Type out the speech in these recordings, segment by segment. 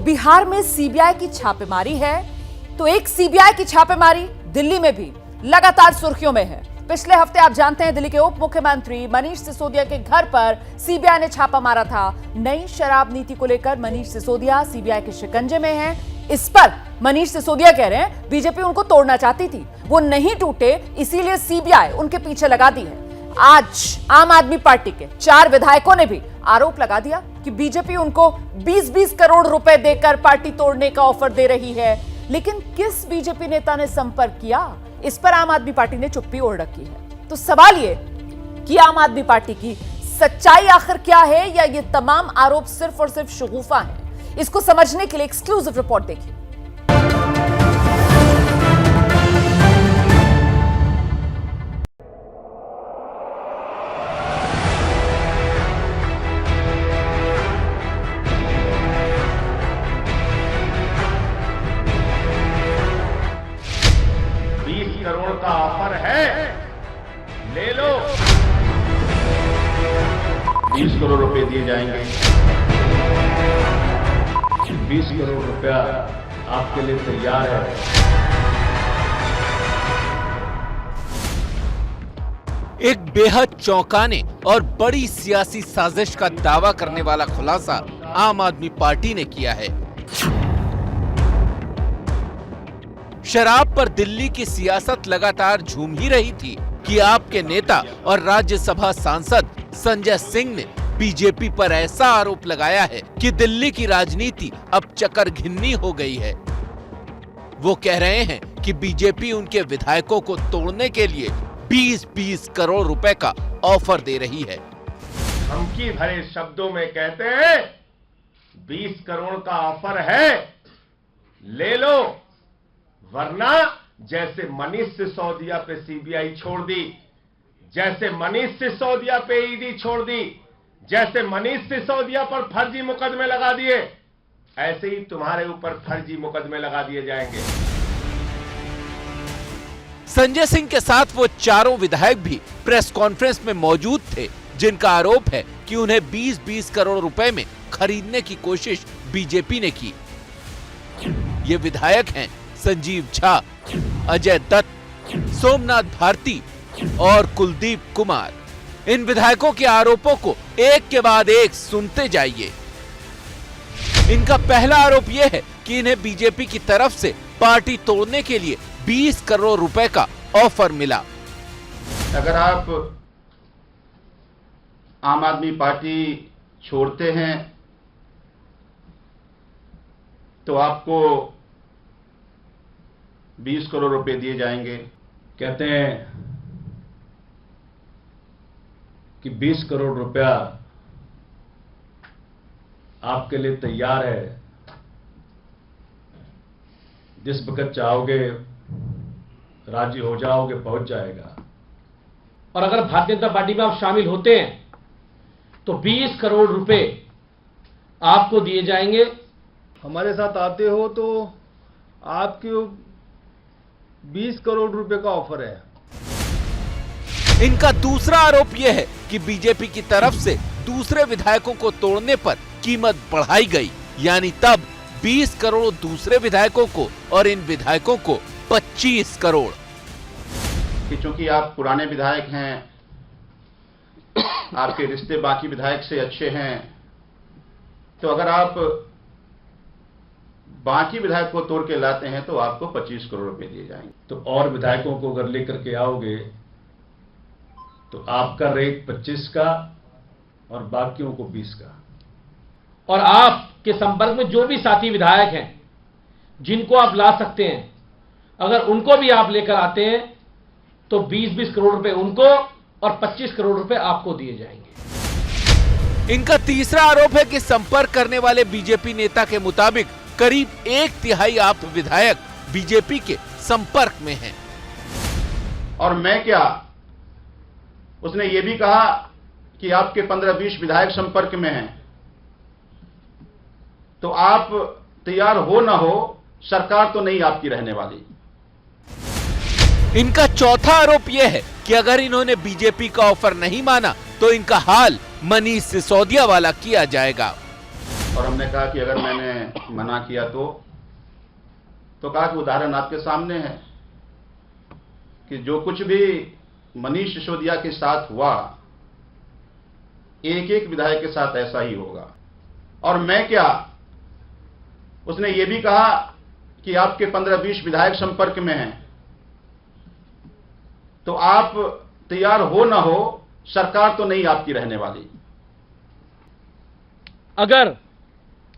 बिहार में सीबीआई की छापेमारी है तो एक सीबीआई की छापेमारी दिल्ली में भी लगातार सुर्खियों में है। पिछले हफ्ते आप जानते हैं दिल्ली के उप मुख्यमंत्री मनीष सिसोदिया के घर पर सीबीआई ने छापा मारा था। नई शराब नीति को लेकर मनीष सिसोदिया सीबीआई के शिकंजे में हैं। इस पर मनीष सिसोदिया कह रहे हैं बीजेपी उनको तोड़ना चाहती थी, वो नहीं टूटे, इसीलिए सीबीआई उनके पीछे लगा दी है। आज आम आदमी पार्टी के 4 विधायकों ने भी आरोप लगा दिया कि बीजेपी उनको 20-20 करोड़ रुपए देकर पार्टी तोड़ने का ऑफर दे रही है। लेकिन किस बीजेपी नेता ने संपर्क किया, इस पर आम आदमी पार्टी ने चुप्पी ओढ़ रखी है। तो सवाल ये कि आम आदमी पार्टी की सच्चाई आखिर क्या है, या ये तमाम आरोप सिर्फ और सिर्फ शगुफा हैं? इसको समझने के लिए एक्सक्लूसिव रिपोर्ट देखिए। करोड़ का ऑफर है, ले लो। 20 करोड़ रुपए दिए जाएंगे। 20 करोड़ रुपया आपके लिए तैयार है। एक बेहद चौंकाने और बड़ी सियासी साजिश का दावा करने वाला खुलासा आम आदमी पार्टी ने किया है। शराब पर दिल्ली की सियासत लगातार झूम ही रही थी कि आपके नेता और राज्यसभा सांसद संजय सिंह ने बीजेपी पर ऐसा आरोप लगाया है कि दिल्ली की राजनीति अब चकरघिन्नी हो गई है। वो कह रहे हैं कि बीजेपी उनके विधायकों को तोड़ने के लिए 20-20 करोड़ रुपए का ऑफर दे रही है। धमकी भरे शब्दों में कहते हैं 20 करोड़ का ऑफर है, ले लो, वरना जैसे मनीष सिसोदिया पे सीबीआई छोड़ दी, जैसे मनीष सिसोदिया पे ईडी छोड़ दी, जैसे मनीष सिसोदिया पर फर्जी मुकदमे लगा दिए, ऐसे ही तुम्हारे ऊपर फर्जी मुकदमे लगा दिए जाएंगे। संजय सिंह के साथ वो चारों विधायक भी प्रेस कॉन्फ्रेंस में मौजूद थे, जिनका आरोप है कि उन्हें 20-20 करोड़ रुपए में खरीदने की कोशिश बीजेपी ने की। ये विधायक हैं संजीव झा, अजय दत्त, सोमनाथ भारती और कुलदीप कुमार। इन विधायकों के आरोपों को एक के बाद एक सुनते जाइए। इनका पहला आरोप यह है कि इन्हें बीजेपी की तरफ से पार्टी तोड़ने के लिए 20 करोड़ रुपए का ऑफर मिला। अगर आप आम आदमी पार्टी छोड़ते हैं तो आपको 20 करोड़ रुपए दिए जाएंगे। कहते हैं कि 20 करोड़ रुपया आपके लिए तैयार है, जिस वक्त चाहोगे राजी हो जाओगे, पहुंच जाएगा। और अगर भारतीय जनता पार्टी में आप शामिल होते हैं तो 20 करोड़ रुपए आपको दिए जाएंगे। हमारे साथ आते हो तो आपके 20 करोड़ रुपए का ऑफर है। इनका दूसरा आरोप यह है कि बीजेपी की तरफ से दूसरे विधायकों को तोड़ने पर कीमत बढ़ाई गई, यानी तब 20 करोड़ दूसरे विधायकों को और इन विधायकों को 25 करोड़। कि चूंकि आप पुराने विधायक हैं, आपके रिश्ते बाकी विधायक से अच्छे हैं, तो अगर आप बाकी विधायक को तोड़ के लाते हैं तो आपको 25 करोड़ रुपए दिए जाएंगे। तो और विधायकों को अगर लेकर के आओगे तो आपका रेट 25 का और बाकियों को 20 का। और आपके संपर्क में जो भी साथी विधायक हैं जिनको आप ला सकते हैं, अगर उनको भी आप लेकर आते हैं तो 20-20 करोड़ रुपए उनको और 25 करोड़ रुपए आपको दिए जाएंगे। इनका तीसरा आरोप है कि संपर्क करने वाले बीजेपी नेता के मुताबिक करीब 1/3 आप विधायक बीजेपी के संपर्क में हैं। और मैं क्या, उसने ये भी कहा कि आपके 15-20 विधायक संपर्क में हैं, तो आप तैयार हो ना हो, सरकार तो नहीं आपकी रहने वाली। इनका चौथा आरोप यह है कि अगर इन्होंने बीजेपी का ऑफर नहीं माना तो इनका हाल मनीष सिसोदिया वाला किया जाएगा। और हमने कहा कि अगर मैंने मना किया तो कहा कि उदाहरण आपके सामने है कि जो कुछ भी मनीष सिसोदिया के साथ हुआ, एक एक विधायक के साथ ऐसा ही होगा। और मैं क्या, उसने ये भी कहा कि आपके 15-20 विधायक संपर्क में हैं, तो आप तैयार हो ना हो, सरकार तो नहीं आपकी रहने वाली। अगर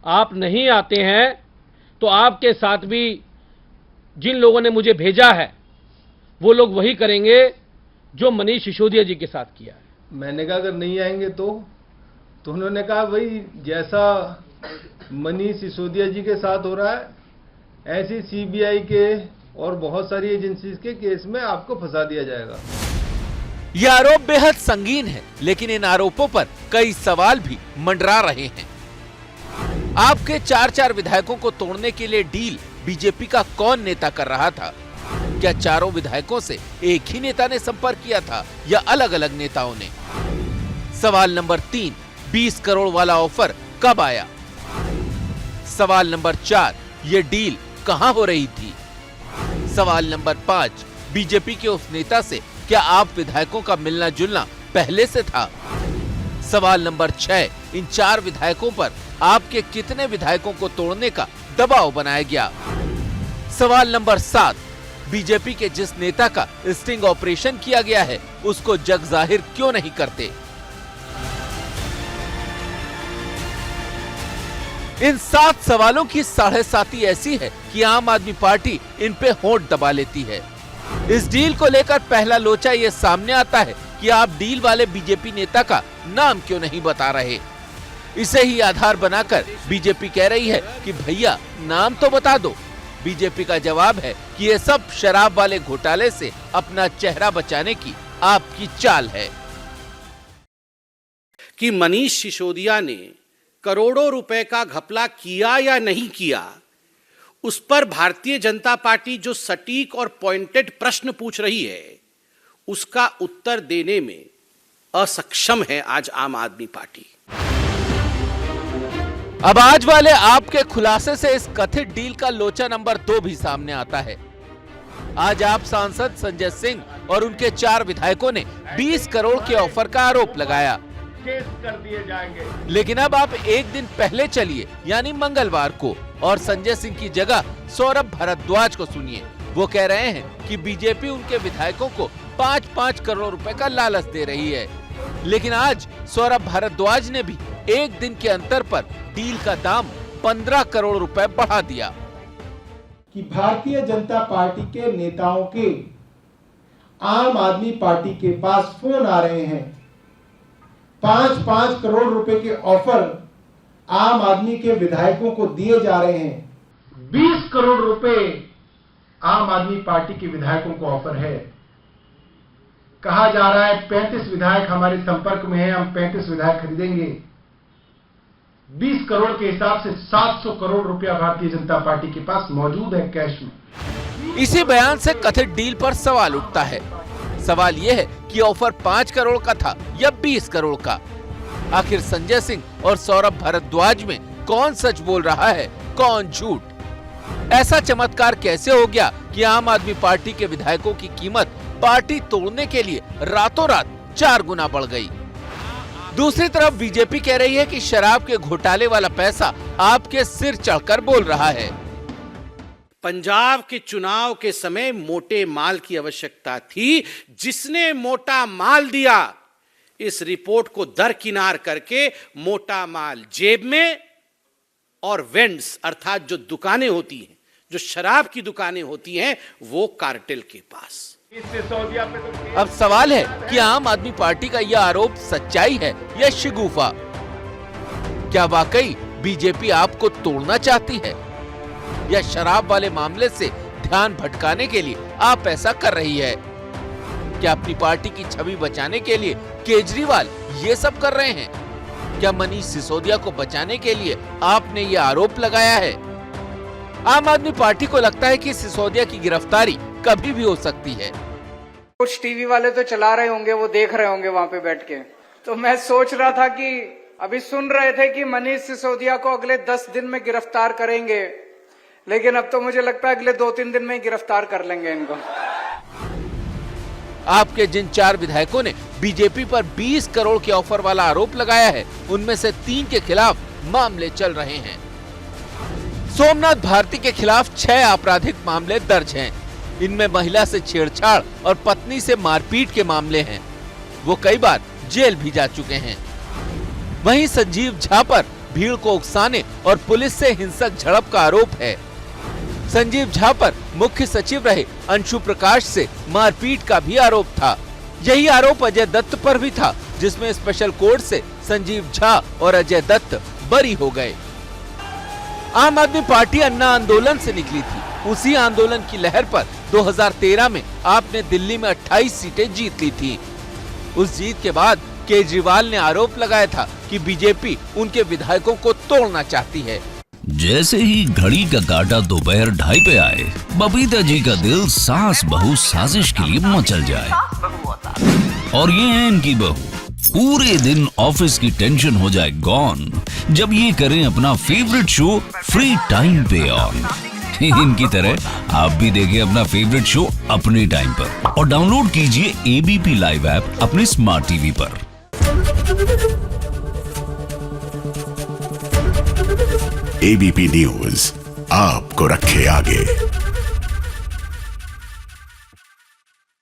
आप नहीं आते हैं तो आपके साथ भी जिन लोगों ने मुझे भेजा है वो लोग वही करेंगे जो मनीष सिसोदिया जी के साथ किया है। मैंने कहा अगर नहीं आएंगे तो उन्होंने कहा भाई जैसा मनीष सिसोदिया जी के साथ हो रहा है ऐसी सीबीआई के और बहुत सारी एजेंसीज के केस में आपको फंसा दिया जाएगा। ये आरोप बेहद संगीन है, लेकिन इन आरोपों पर कई सवाल भी मंडरा रहे हैं। आपके 4 विधायकों को तोड़ने के लिए डील बीजेपी का कौन नेता कर रहा था? क्या चारों विधायकों से एक ही नेता ने संपर्क किया था या अलग अलग नेताओं ने? सवाल नंबर 3, 20 करोड़ वाला ऑफर कब आया? सवाल नंबर 4, ये डील कहां हो रही थी? सवाल नंबर 5, बीजेपी के उस नेता से क्या आप विधायकों का मिलना जुलना पहले से था? सवाल नंबर 6, इन 4 विधायकों पर आपके कितने विधायकों को तोड़ने का दबाव बनाया गया? सवाल नंबर 7, बीजेपी के जिस नेता का स्टिंग ऑपरेशन किया गया है उसको जग जाहिर क्यों नहीं करते? इन 7 सवालों की 7.5 ऐसी है कि आम आदमी पार्टी इन पे होंठ दबा लेती है। इस डील को लेकर पहला लोचा ये सामने आता है कि आप डील वाले बीजेपी नेता का नाम क्यों नहीं बता रहे। इसे ही आधार बनाकर बीजेपी कह रही है कि भैया नाम तो बता दो। बीजेपी का जवाब है कि ये सब शराब वाले घोटाले से अपना चेहरा बचाने की आपकी चाल है। कि मनीष सिसोदिया ने करोड़ों रुपए का घपला किया या नहीं किया, उस पर भारतीय जनता पार्टी जो सटीक और पॉइंटेड प्रश्न पूछ रही है उसका उत्तर देने में असक्षम है आज आम आदमी पार्टी। अब आज वाले आपके खुलासे से इस कथित डील का लोचा नंबर 2 भी सामने आता है। आज आप सांसद संजय सिंह और उनके 4 विधायकों ने 20 करोड़ के ऑफर का आरोप लगाया। केस कर दिए जाएंगे। लेकिन अब आप एक दिन पहले चलिए, यानी मंगलवार को, और संजय सिंह की जगह सौरभ भारद्वाज को सुनिए। वो कह रहे हैं कि बीजेपी उनके विधायकों को 5-5 करोड़ रुपए का लालच दे रही है। लेकिन आज सौरभ भारद्वाज ने भी एक दिन के अंतर पर डील का दाम 15 करोड़ रुपए बढ़ा दिया। कि भारतीय जनता पार्टी के नेताओं के आम आदमी पार्टी के पास फोन आ रहे हैं, 5-5 करोड़ रुपए के ऑफर आम आदमी के विधायकों को दिए जा रहे हैं। 20 करोड़ रुपए आम आदमी पार्टी के विधायकों को ऑफर है। कहा जा रहा है 35 विधायक हमारे संपर्क में हैं, हम 35 विधायक खरीदेंगे। 20 करोड़ के हिसाब से 700 करोड़ रुपया भारतीय जनता पार्टी के पास मौजूद है कैश में। इसी बयान से कथित डील पर सवाल उठता है। सवाल यह है कि ऑफर 5 करोड़ का था या 20 करोड़ का? आखिर संजय सिंह और सौरभ भारद्वाज में कौन सच बोल रहा है, कौन झूठ? ऐसा चमत्कार कैसे हो गया कि आम आदमी पार्टी के विधायकों की कीमत पार्टी तोड़ने के लिए रातों रात 4 गुना बढ़ गई? दूसरी तरफ बीजेपी कह रही है कि शराब के घोटाले वाला पैसा आपके सिर चढ़कर बोल रहा है। पंजाब के चुनाव के समय मोटे माल की आवश्यकता थी, जिसने मोटा माल दिया इस रिपोर्ट को दरकिनार करके मोटा माल जेब में और वेंड्स अर्थात जो दुकानें होती हैं, जो शराब की दुकानें होती हैं, वो कार्टेल के पास। अब सवाल है कि आम आदमी पार्टी का यह आरोप सच्चाई है या शिगूफा? क्या वाकई बीजेपी आपको तोड़ना चाहती है या शराब वाले मामले से ध्यान भटकाने के लिए आप ऐसा कर रही है? क्या अपनी पार्टी की छवि बचाने के लिए केजरीवाल ये सब कर रहे हैं? क्या मनीष सिसोदिया को बचाने के लिए आपने ये आरोप लगाया है? आम आदमी पार्टी को लगता है कि सिसोदिया की गिरफ्तारी कभी भी हो सकती है। कुछ टीवी वाले तो चला रहे होंगे, वो देख रहे होंगे वहां पे बैठ के, तो मैं सोच रहा था कि अभी सुन रहे थे कि मनीष सिसोदिया को अगले 10 दिन में गिरफ्तार करेंगे, लेकिन अब तो मुझे लगता है अगले 2-3 दिन में ही गिरफ्तार कर लेंगे इनको। आपके जिन 4 विधायकों ने बीजेपी पर 20 करोड़ के ऑफर वाला आरोप लगाया है, उनमें से 3 के खिलाफ मामले चल रहे हैं। सोमनाथ भारती के खिलाफ 6 आपराधिक मामले दर्ज हैं। इनमें महिला से छेड़छाड़ और पत्नी से मारपीट के मामले हैं। वो कई बार जेल भी जा चुके हैं। वहीं संजीव झा पर भीड़ को उकसाने और पुलिस से हिंसक झड़प का आरोप है। संजीव झा पर मुख्य सचिव रहे अंशु प्रकाश से मारपीट का भी आरोप था। यही आरोप अजय दत्त पर भी था, जिसमें स्पेशल कोर्ट से संजीव झा और अजय दत्त बरी हो गए। आम आदमी पार्टी अन्ना आंदोलन से निकली थी। उसी आंदोलन की लहर पर 2013 में आपने दिल्ली में 28 सीटें जीत ली थी। उस जीत के बाद केजरीवाल ने आरोप लगाया था कि बीजेपी उनके विधायकों को तोड़ना चाहती है। जैसे ही घड़ी का काटा दोपहर 2:30 पे आए, बबीता जी का दिल सास बहू साजिश के लिए मचल जाए। और ये है इनकी बहू, पूरे दिन ऑफिस की टेंशन हो जाए गॉन जब ये करें अपना फेवरेट शो फ्री टाइम पे ऑन। इनकी तरह आप भी देखिए अपना फेवरेट शो अपने टाइम पर और डाउनलोड कीजिए एबीपी लाइव ऐप अपने स्मार्ट टीवी पर। एबीपी न्यूज आपको रखे आगे।